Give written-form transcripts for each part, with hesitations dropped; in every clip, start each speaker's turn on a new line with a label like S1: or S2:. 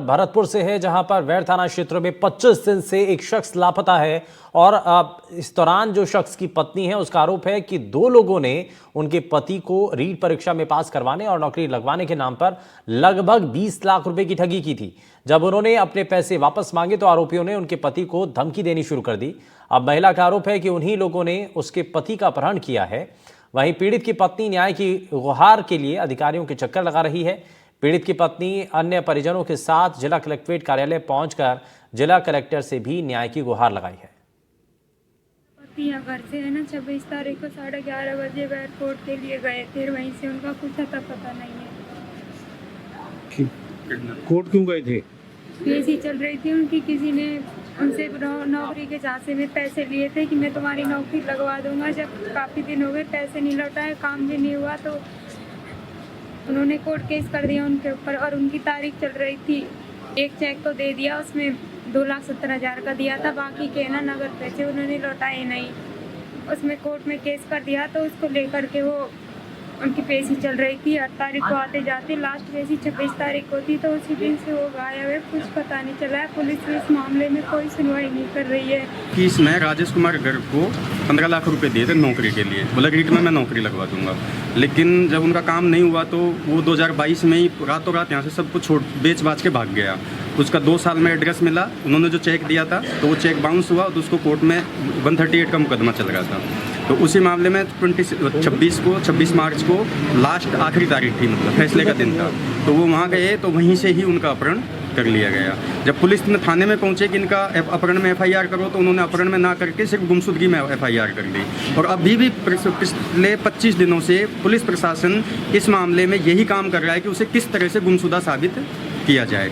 S1: भरतपुर से है, जहां पर वैर थाना क्षेत्र में 25 दिन से एक शख्स लापता है और इस दौरान जो शख्स की पत्नी है उसका आरोप है कि दो लोगों ने उनके पति को रीट परीक्षा में पास करवाने और नौकरी लगवाने के नाम पर लगभग 20 लाख रुपए की ठगी की थी। जब उन्होंने अपने पैसे वापस मांगे तो आरोपियों ने उनके पति को धमकी देनी शुरू कर दी। अब महिला का आरोप है कि उन्हीं लोगों ने उसके पति का अपहरण किया है। वहीं पीड़ित की पत्नी न्याय की गुहार के लिए अधिकारियों के चक्कर लगा रही है। पीड़ित की पत्नी अन्य परिजनों के साथ जिला कलेक्ट्रेट कार्यालय पहुंचकर जिला कलेक्टर से भी न्याय की गुहार लगाई है।
S2: घर से है ना 26 तारीख को 11:30 बजे एयरपोर्ट के लिए गए थे, वहीं से उनका कुछ अता पता नहीं है।
S3: कोर्ट क्यों गए थे?
S2: ऐसी चल रही थी उनकी, किसी ने उनसे नौकरी के झांसे में पैसे लिए थे कि मैं तुम्हारी नौकरी लगवा दूंगा। जब काफ़ी दिन हो गए पैसे नहीं लौटाए, काम भी नहीं हुआ, तो उन्होंने कोर्ट केस कर दिया उनके ऊपर और उनकी तारीख चल रही थी। एक चेक तो दे दिया, उसमें 2,70,000 का दिया था, बाकी के ना नगद पैसे उन्होंने लौटाए नहीं। उसमें कोर्ट में केस कर दिया तो उसको लेकर के वो उनकी पेशी चल रही थी। 8 तारीख को आते जाते लास्ट पेशी 26 तारीख को थी, तो उसी दिन से वो गायब है, कुछ पता नहीं चला है। पुलिस भी इस मामले में कोई सुनवाई नहीं कर रही है।
S4: कि इसमें राजेश कुमार गर्ग को 15 लाख रुपए दिए थे नौकरी के लिए, बोला रीट में मैं नौकरी लगवा दूंगा। लेकिन जब उनका काम नहीं हुआ तो वो 2022 में ही रातों रात यहाँ से सब कुछ बेच बाच के भाग गया। उसका 2 साल में एड्रेस मिला, उन्होंने जो चेक दिया था तो वो चेक बाउंस हुआ तो उसको कोर्ट में 138 का मुकदमा चल रहा था। तो उसी मामले में 26 मार्च को लास्ट आखिरी तारीख थी, मतलब फैसले का दिन था। तो वो वहाँ गए तो वहीं से ही उनका अपहरण कर लिया गया। जब पुलिस ने थाने में पहुंचे कि इनका अपहरण में FIR करो, तो उन्होंने अपहरण में ना करके सिर्फ गुमशुदगी में FIR कर दी। और अभी भी पिछले 25 दिनों से पुलिस प्रशासन इस मामले में यही काम कर रहा है कि उसे किस तरह से गुमशुदा साबित किया जाए।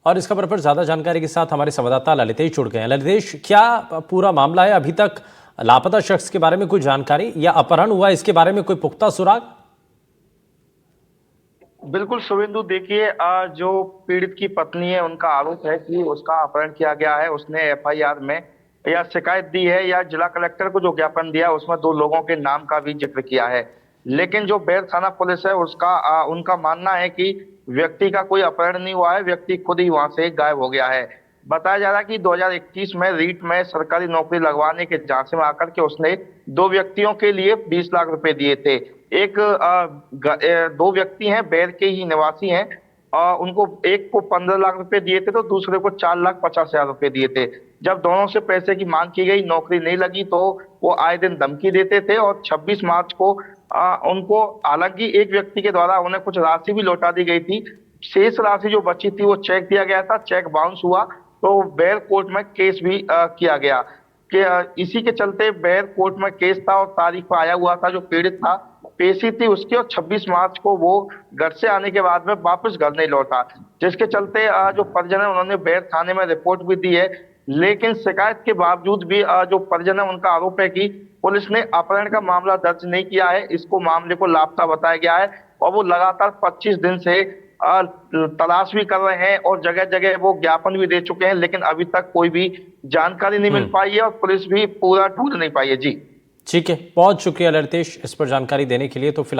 S1: और इस खबर पर ज्यादा जानकारी के साथ हमारे संवाददाता ललितेश जुड़ गए हैं। ललितेश, क्या पूरा मामला है? अभी तक लापता शख्स के बारे में कोई जानकारी या अपहरण हुआ इसके बारे में कोई पुख्ता सुराग?
S5: बिल्कुल शुभेंदु, देखिए जो पीड़ित की पत्नी है उनका आरोप है कि उसका अपहरण किया गया है। उसने FIR में या शिकायत दी है या जिला कलेक्टर को जो ज्ञापन दिया उसमें 2 लोगों के नाम का भी जिक्र किया है। लेकिन जो बैर थाना पुलिस है उनका मानना है कि व्यक्ति का कोई अपहरण नहीं हुआ है, व्यक्ति खुद ही वहां से गायब हो गया है। बताया जा रहा है कि 2021 में रीट में सरकारी नौकरी लगवाने के झांसे में आकर के उसने 2 व्यक्तियों के लिए 20 लाख रुपए दिए थे। 2 व्यक्ति हैं, बैर के ही निवासी हैं। उनको एक को 15 लाख रुपए दिए थे तो दूसरे को 4,50,000 रुपए दिए थे। जब दोनों से पैसे की मांग की गई, नौकरी नहीं लगी, तो वो आए दिन धमकी देते थे। और 26 मार्च को उनको हालांकि एक व्यक्ति के द्वारा उन्हें कुछ राशि भी लौटा दी गई थी। शेष राशि जो बची थी वो चेक दिया गया था, चेक बाउंस हुआ तो बैर कोर्ट में केस भी किया गया। कि इसी के चलते बैर कोर्ट में केस था और तारीख पर आया हुआ था। जो पीड़ित था पेशी थी उसकी, और 26 मार्च को वो घर से आने के बाद में वापस घर नहीं लौटा, जिसके चलते जो परिजन है उन्होंने बैर थाने में रिपोर्ट भी दी है। लेकिन शिकायत के बावजूद भी जो परिजन है उनका आरोप है कि पुलिस ने अपहरण का मामला दर्ज नहीं किया है, इसको मामले को लापता बताया गया है। और वो लगातार 25 दिन से तलाश भी कर रहे हैं और जगह जगह वो ज्ञापन भी दे चुके हैं, लेकिन अभी तक कोई भी जानकारी नहीं मिल पाई है और पुलिस भी पूरा ढूंढ नहीं पाई है। जी
S1: ठीक है, बहुत शुक्रिया ललितेश इस पर जानकारी देने के लिए। तो फिलहाल